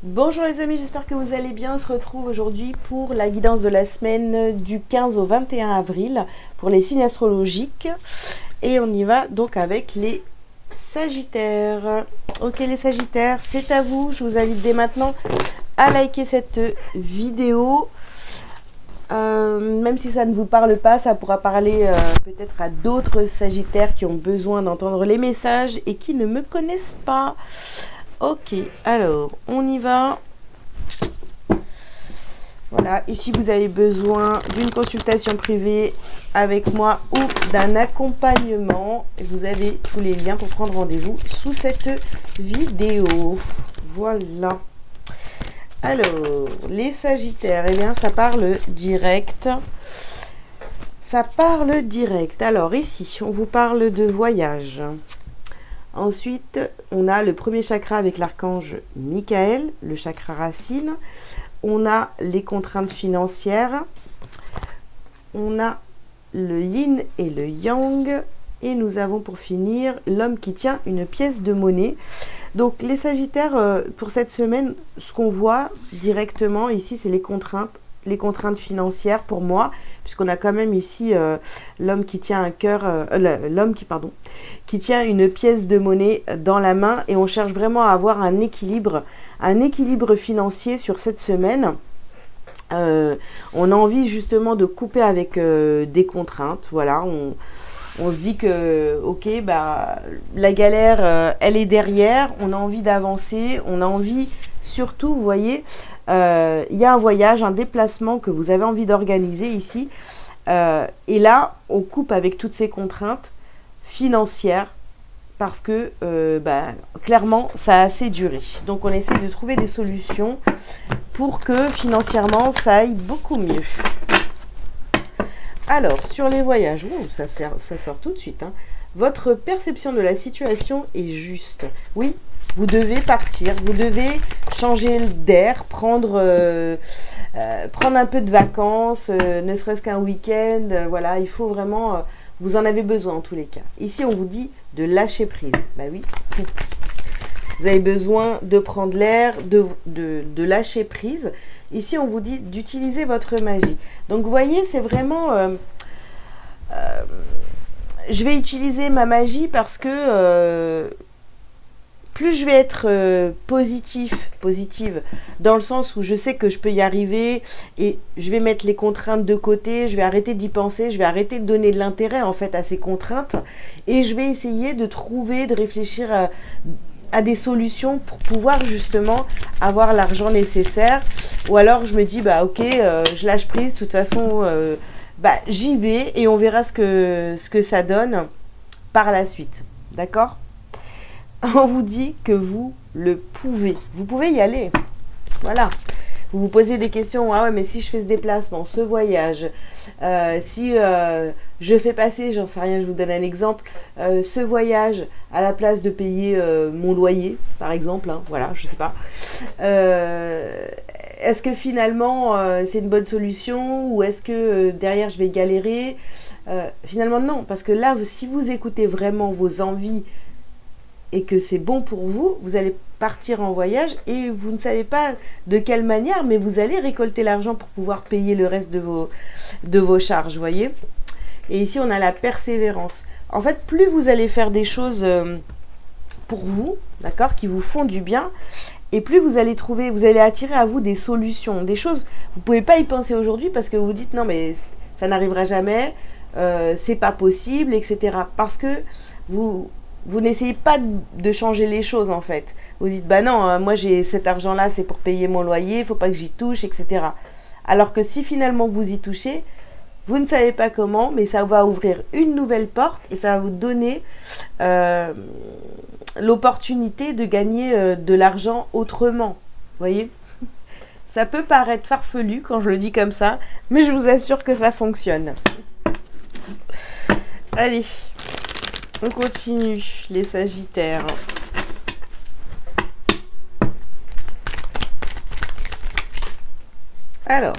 Bonjour les amis, j'espère que vous allez bien. On se retrouve aujourd'hui pour la guidance de la semaine du 15 au 21 avril pour les signes astrologiques. Et on y va donc avec les Sagittaires. Ok les Sagittaires, c'est à vous. Je vous invite dès maintenant à liker cette vidéo. Même si ça ne vous parle pas, ça pourra parler peut-être à d'autres Sagittaires qui ont besoin d'entendre les messages et qui ne me connaissent pas. Ok, alors, on y va. Voilà, et si vous avez besoin d'une consultation privée avec moi ou d'un accompagnement, vous avez tous les liens pour prendre rendez-vous sous cette vidéo. Voilà. Alors, les Sagittaires, eh bien, ça parle direct. Ça parle direct. Alors, ici, on vous parle de voyage. Ensuite, on a le premier chakra avec l'archange Michael, le chakra racine. On a les contraintes financières. On a le yin et le yang. Et nous avons pour finir l'homme qui tient une pièce de monnaie. Donc les Sagittaires, pour cette semaine, ce qu'on voit directement ici, c'est les contraintes financières pour moi, puisqu'on a quand même ici l'homme qui tient un cœur, qui tient une pièce de monnaie dans la main, et on cherche vraiment à avoir un équilibre financier sur cette semaine. On a envie justement de couper avec des contraintes. Voilà, on se dit que ok, bah la galère, elle est derrière. On a envie d'avancer. On a envie, surtout, vous voyez. Il y a un voyage, un déplacement que vous avez envie d'organiser ici. Et là, on coupe avec toutes ces contraintes financières parce que clairement, ça a assez duré. Donc, on essaie de trouver des solutions pour que financièrement, ça aille beaucoup mieux. Alors, sur les voyages, ça sort tout de suite. Hein. Votre perception de la situation est juste. Oui, vous devez partir, vous devez changer d'air, prendre un peu de vacances, ne serait-ce qu'un week-end. Voilà, il faut vraiment, vous en avez besoin en tous les cas. Ici, on vous dit de lâcher prise. Bah oui, vous avez besoin de prendre l'air, de lâcher prise. Ici, on vous dit d'utiliser votre magie. Donc, vous voyez, c'est vraiment... je vais utiliser ma magie parce que... plus je vais être positive, dans le sens où je sais que je peux y arriver et je vais mettre les contraintes de côté, je vais arrêter d'y penser, je vais arrêter de donner de l'intérêt en fait à ces contraintes et je vais essayer de réfléchir à des solutions pour pouvoir justement avoir l'argent nécessaire. Ou alors je me dis bah ok, je lâche prise, de toute façon j'y vais et on verra ce que ça donne par la suite. D'accord ? On vous dit que vous le pouvez. Vous pouvez y aller. Voilà. Vous vous posez des questions. Ah ouais, mais si je fais ce déplacement, ce voyage, si je fais passer, j'en sais rien, je vous donne un exemple, ce voyage à la place de payer mon loyer, par exemple, hein, voilà, je sais pas. Est-ce que finalement c'est une bonne solution ou est-ce que derrière je vais galérer finalement non, parce que là, si vous écoutez vraiment vos envies et que c'est bon pour vous, vous allez partir en voyage et vous ne savez pas de quelle manière, mais vous allez récolter l'argent pour pouvoir payer le reste de vos charges, vous voyez. Et ici, on a la persévérance. En fait, plus vous allez faire des choses pour vous, d'accord, qui vous font du bien, et plus vous allez attirer à vous des solutions, des choses, vous ne pouvez pas y penser aujourd'hui parce que vous dites non, mais ça n'arrivera jamais, c'est pas possible, etc. Parce que vous n'essayez pas de changer les choses en fait. Vous dites bah non, moi j'ai cet argent là, c'est pour payer mon loyer, il faut pas que j'y touche, etc. Alors que si finalement vous y touchez, vous ne savez pas comment, mais ça va ouvrir une nouvelle porte et ça va vous donner l'opportunité de gagner de l'argent autrement. Vous voyez ? Ça peut paraître farfelu quand je le dis comme ça, mais je vous assure que ça fonctionne. Allez. On continue, les Sagittaires. Alors,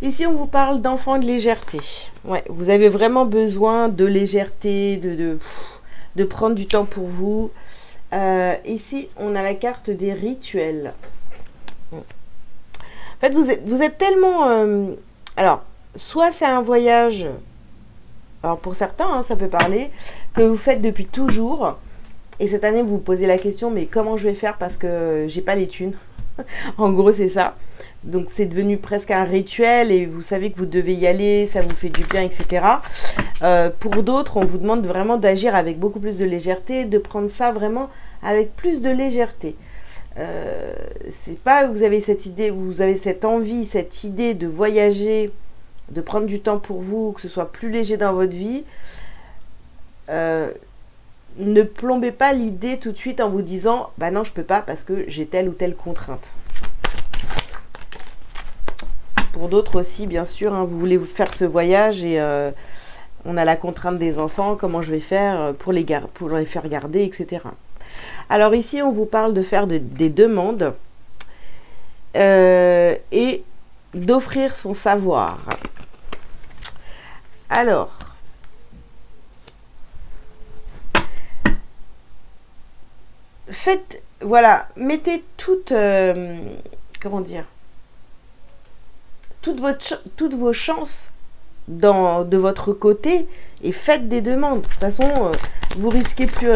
ici on vous parle d'enfants de légèreté. Ouais, vous avez vraiment besoin de légèreté, de prendre du temps pour vous. Ici, on a la carte des rituels. En fait, vous êtes tellement... alors, soit c'est un voyage, alors pour certains, hein, ça peut parler, que vous faites depuis toujours. Et cette année, vous vous posez la question, mais comment je vais faire parce que j'ai pas les thunes. En gros, c'est ça. Donc, c'est devenu presque un rituel et vous savez que vous devez y aller, ça vous fait du bien, etc. Pour d'autres, on vous demande vraiment d'agir avec beaucoup plus de légèreté, de prendre ça vraiment avec plus de légèreté. C'est pas que vous avez cette idée, vous avez cette envie, cette idée de voyager, de prendre du temps pour vous, que ce soit plus léger dans votre vie. Ne plombez pas l'idée tout de suite en vous disant bah non, je peux pas parce que j'ai telle ou telle contrainte. Pour d'autres aussi, bien sûr, hein, vous voulez faire ce voyage et on a la contrainte des enfants, comment je vais faire pour les faire garder, etc. Alors ici, on vous parle de faire des demandes et d'offrir son savoir. Alors, faites, voilà, mettez comment dire, toutes vos chances de votre côté et faites des demandes. De toute façon, vous risquez plus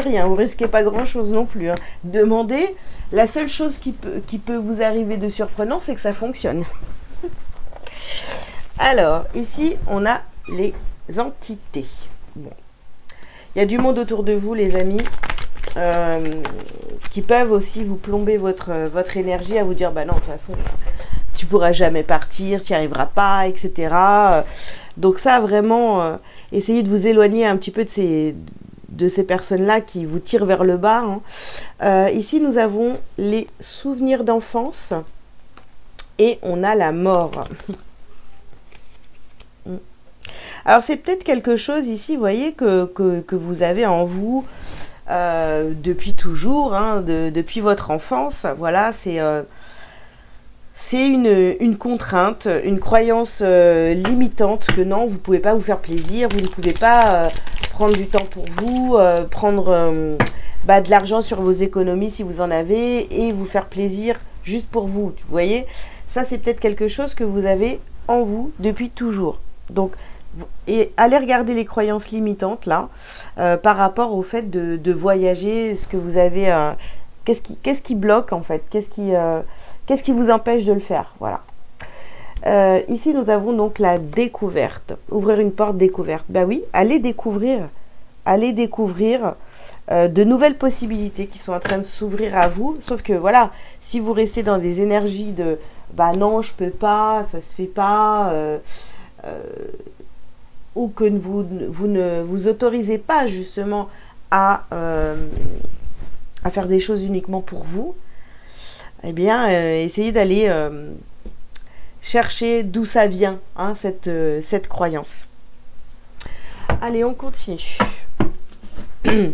rien, vous risquez pas grand chose non plus. Hein. Demandez. La seule chose qui peut vous arriver de surprenant, c'est que ça fonctionne. Alors, ici, on a les entités. Bon. Il y a du monde autour de vous, les amis, qui peuvent aussi vous plomber votre énergie à vous dire, bah non, de toute façon, tu pourras jamais partir, tu n'y arriveras pas, etc. Donc ça, vraiment, essayez de vous éloigner un petit peu de ces personnes-là qui vous tirent vers le bas. Hein. Ici, nous avons les souvenirs d'enfance et on a la mort. Alors, c'est peut-être quelque chose ici, vous voyez, que vous avez en vous depuis toujours, hein, depuis votre enfance. Voilà, c'est une contrainte, une croyance limitante que non, vous ne pouvez pas vous faire plaisir, vous ne pouvez pas prendre du temps pour vous, prendre de l'argent sur vos économies si vous en avez et vous faire plaisir juste pour vous. Vous voyez, ça c'est peut-être quelque chose que vous avez en vous depuis toujours. Donc, et allez regarder les croyances limitantes là par rapport au fait de voyager, ce que vous avez, qu'est-ce qui bloque en fait, qu'est-ce qui vous empêche de le faire, voilà. Ici nous avons donc la découverte, ouvrir une porte découverte. Ben oui, allez découvrir de nouvelles possibilités qui sont en train de s'ouvrir à vous, sauf que voilà, si vous restez dans des énergies de bah non, je peux pas, ça se fait pas, ou que vous ne vous autorisez pas justement à faire des choses uniquement pour vous, eh bien, essayez d'aller chercher d'où ça vient, hein, cette croyance. Allez, on continue. Les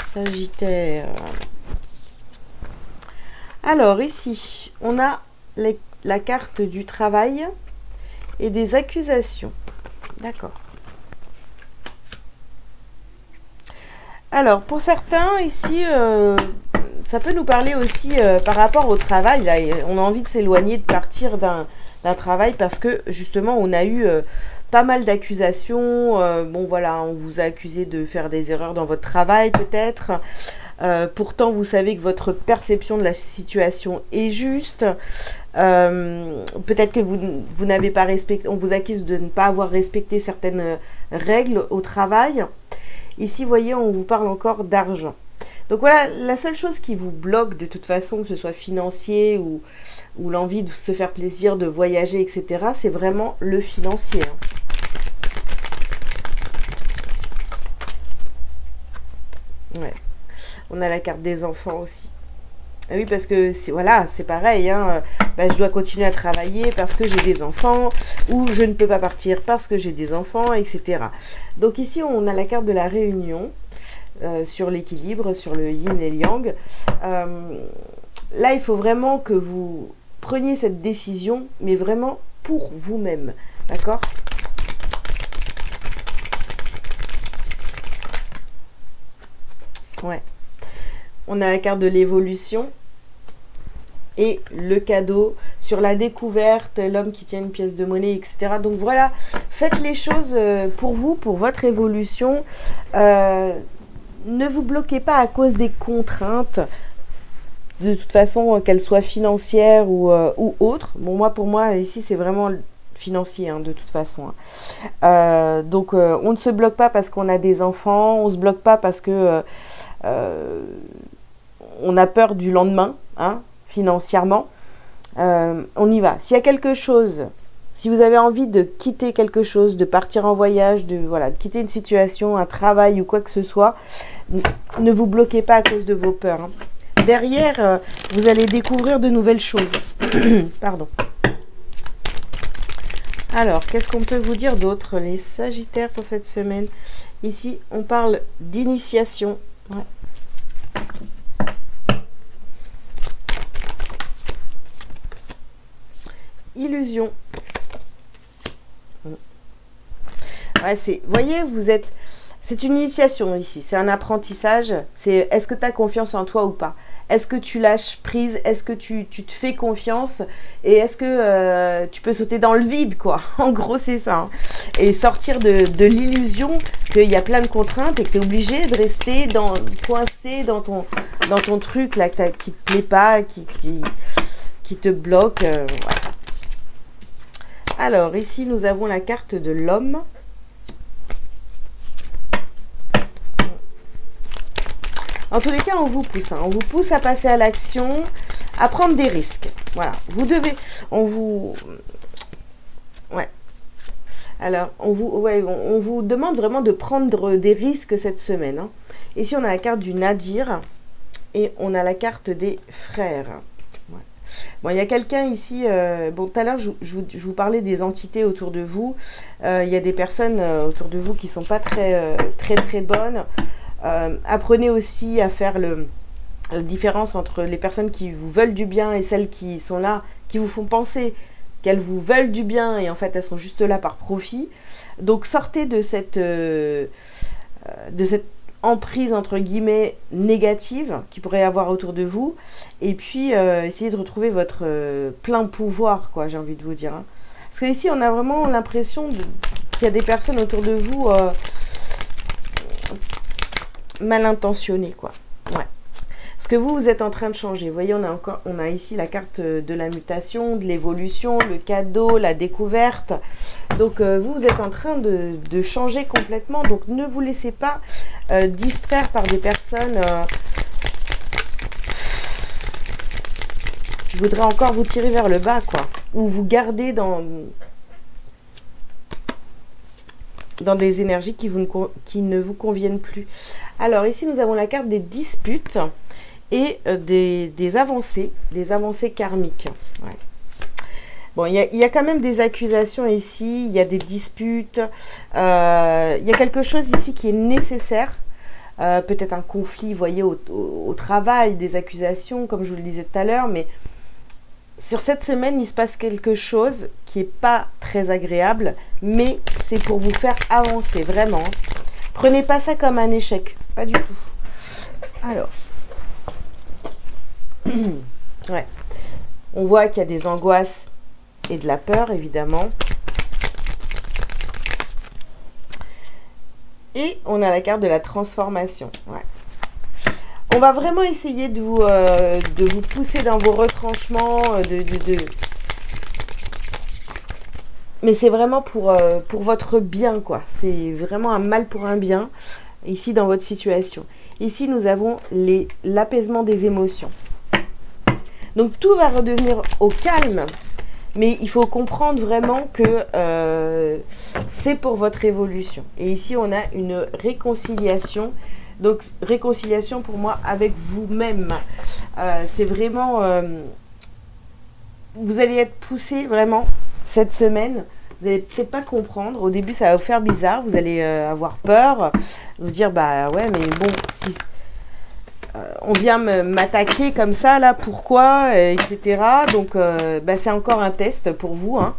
Sagittaires. Alors ici, on a la carte du travail et des accusations. D'accord. Alors, pour certains, ici, ça peut nous parler aussi par rapport au travail. Là, on a envie de s'éloigner, de partir d'un travail parce que, justement, on a eu pas mal d'accusations. Bon, voilà, on vous a accusé de faire des erreurs dans votre travail, peut-être. Pourtant, vous savez que votre perception de la situation est juste. Peut-être que vous n'avez pas respecté, on vous accuse de ne pas avoir respecté certaines règles au travail. Ici, vous voyez, on vous parle encore d'argent. Donc voilà, la seule chose qui vous bloque de toute façon, que ce soit financier ou l'envie de se faire plaisir, de voyager, etc., c'est vraiment le financier. Ouais. On a la carte des enfants aussi. Oui, parce que voilà, c'est pareil. Hein, je dois continuer à travailler parce que j'ai des enfants, ou je ne peux pas partir parce que j'ai des enfants, etc. Donc ici, on a la carte de la réunion sur l'équilibre, sur le yin et le yang. Là, il faut vraiment que vous preniez cette décision, mais vraiment pour vous-même. D'accord? Ouais. On a la carte de l'évolution. Et le cadeau sur la découverte, l'homme qui tient une pièce de monnaie, etc. Donc voilà, faites les choses pour vous, pour votre évolution. Ne vous bloquez pas à cause des contraintes, de toute façon, qu'elles soient financières ou autres. Bon, pour moi, ici, c'est vraiment financier, hein, de toute façon. Donc, on ne se bloque pas parce qu'on a des enfants, on ne se bloque pas parce que on a peur du lendemain, hein, financièrement. On y va. S'il y a quelque chose, si vous avez envie de quitter quelque chose, de partir en voyage, de quitter une situation, un travail ou quoi que ce soit, ne vous bloquez pas à cause de vos peurs. Hein. Derrière, vous allez découvrir de nouvelles choses. Pardon. Alors, qu'est-ce qu'on peut vous dire d'autre, les Sagittaires, pour cette semaine? Ici, on parle d'initiation. Ouais. Illusion. Ouais, voyez, c'est une initiation ici, c'est un apprentissage. C'est est-ce que tu as confiance en toi ou pas? Est-ce que tu lâches prise? Est-ce que tu te fais confiance? Et est-ce que tu peux sauter dans le vide, quoi? En gros, c'est ça. Hein. Et sortir de l'illusion qu'il y a plein de contraintes et que tu es obligé de rester coincé dans ton truc là, qui te plaît pas, qui te bloque. Ouais. Alors, ici, nous avons la carte de l'homme. En tous les cas, on vous pousse. Hein. On vous pousse à passer à l'action, à prendre des risques. Voilà. Ouais. Alors, on vous demande vraiment de prendre des risques cette semaine. Hein. Ici, on a la carte du Nadir et on a la carte des frères. Bon, il y a quelqu'un ici, tout à l'heure, je vous parlais des entités autour de vous. Il y a des personnes autour de vous qui ne sont pas très bonnes. Apprenez aussi à faire la différence entre les personnes qui vous veulent du bien et celles qui sont là, qui vous font penser qu'elles vous veulent du bien et en fait, elles sont juste là par profit. Donc, sortez de cette emprise entre guillemets négative qu'il pourrait y avoir autour de vous et puis essayez de retrouver votre plein pouvoir, quoi, j'ai envie de vous dire. Hein. Parce que ici on a vraiment l'impression qu'il y a des personnes autour de vous mal intentionnées, quoi. Ouais. Parce que vous êtes en train de changer. Vous voyez, on a ici la carte de la mutation, de l'évolution, le cadeau, la découverte. Donc, vous êtes en train de changer complètement. Donc, ne vous laissez pas distraire par des personnes qui voudraient encore vous tirer vers le bas, quoi. Ou vous garder dans des énergies qui ne vous conviennent plus. Alors, ici, nous avons la carte des disputes et des avancées karmiques. Ouais. Bon, il y a quand même des accusations ici, il y a des disputes, il y a quelque chose ici qui est nécessaire, peut-être un conflit, vous voyez, au travail, des accusations, comme je vous le disais tout à l'heure, mais sur cette semaine, il se passe quelque chose qui n'est pas très agréable, mais c'est pour vous faire avancer, vraiment. Prenez pas ça comme un échec, pas du tout. Alors, ouais. On voit qu'il y a des angoisses et de la peur, évidemment. Et on a la carte de la transformation. Ouais. On va vraiment essayer de vous pousser dans vos retranchements, mais c'est vraiment pour votre bien, quoi. C'est vraiment un mal pour un bien, ici, dans votre situation. Ici, nous avons l'apaisement des émotions. Donc, tout va redevenir au calme, mais il faut comprendre vraiment que c'est pour votre évolution. Et ici, on a une réconciliation. Donc, réconciliation pour moi avec vous-même. C'est vraiment... vous allez être poussé vraiment cette semaine. Vous n'allez peut-être pas comprendre. Au début, ça va vous faire bizarre. Vous allez avoir peur. Vous dire, bah ouais, mais bon, on vient m'attaquer comme ça, là, pourquoi, etc. Donc, bah, c'est encore un test pour vous, hein,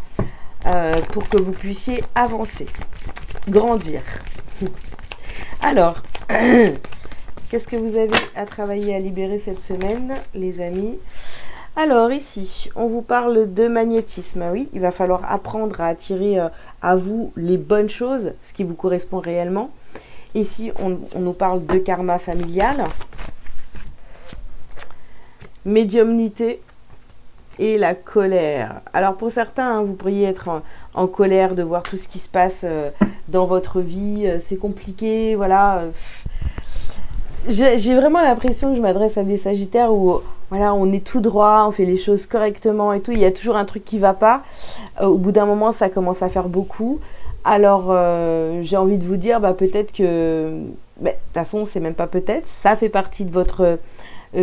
pour que vous puissiez avancer, grandir. Alors, qu'est-ce que vous avez à travailler, à libérer cette semaine, les amis? Alors, ici, on vous parle de magnétisme. Oui, il va falloir apprendre à attirer à vous les bonnes choses, ce qui vous correspond réellement. Ici, on nous parle de karma familial, médiumnité et la colère. Alors, pour certains, hein, vous pourriez être en colère de voir tout ce qui se passe dans votre vie. C'est compliqué, voilà. J'ai vraiment l'impression que je m'adresse à des sagittaires où voilà, on est tout droit, on fait les choses correctement et tout. Il y a toujours un truc qui ne va pas. Au bout d'un moment, ça commence à faire beaucoup. Alors, j'ai envie de vous dire, bah, peut-être que... De toute façon, c'est même pas peut-être. Ça fait partie de votre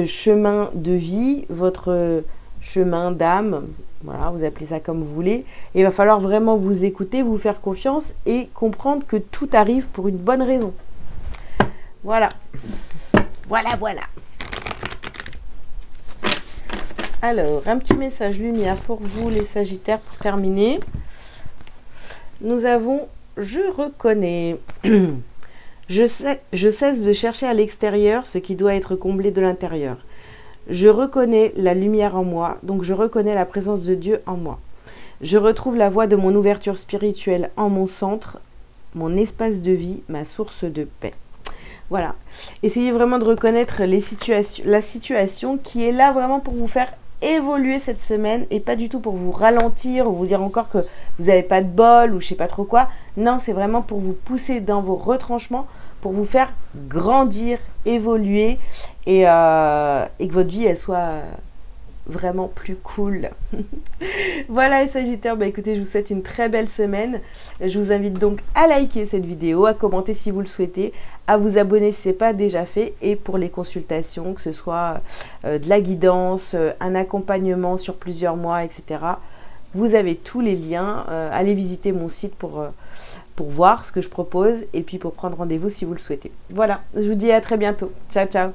chemin de vie, votre chemin d'âme. Voilà, vous appelez ça comme vous voulez. Et il va falloir vraiment vous écouter, vous faire confiance et comprendre que tout arrive pour une bonne raison. Voilà. Voilà, voilà. Alors, un petit message lumière pour vous, les sagittaires, pour terminer. Nous avons « Je reconnais ». Je cesse de chercher à l'extérieur ce qui doit être comblé de l'intérieur. Je reconnais la lumière en moi, donc je reconnais la présence de Dieu en moi. Je retrouve la voie de mon ouverture spirituelle en mon centre, mon espace de vie, ma source de paix. Voilà. Essayez vraiment de reconnaître la situation qui est là vraiment pour vous faire évoluer cette semaine et pas du tout pour vous ralentir ou vous dire encore que vous n'avez pas de bol ou je sais pas trop quoi. Non, c'est vraiment pour vous pousser dans vos retranchements, pour vous faire grandir, évoluer et que votre vie elle soit vraiment plus cool. Voilà les sagittaires, bah écoutez, je vous souhaite une très belle semaine. Je vous invite donc à liker cette vidéo, à commenter si vous le souhaitez, à vous abonner si ce n'est pas déjà fait et pour les consultations, que ce soit de la guidance, un accompagnement sur plusieurs mois, etc. Vous avez tous les liens. Allez visiter mon site pour voir ce que je propose et puis pour prendre rendez-vous si vous le souhaitez. Voilà, je vous dis à très bientôt. Ciao, ciao.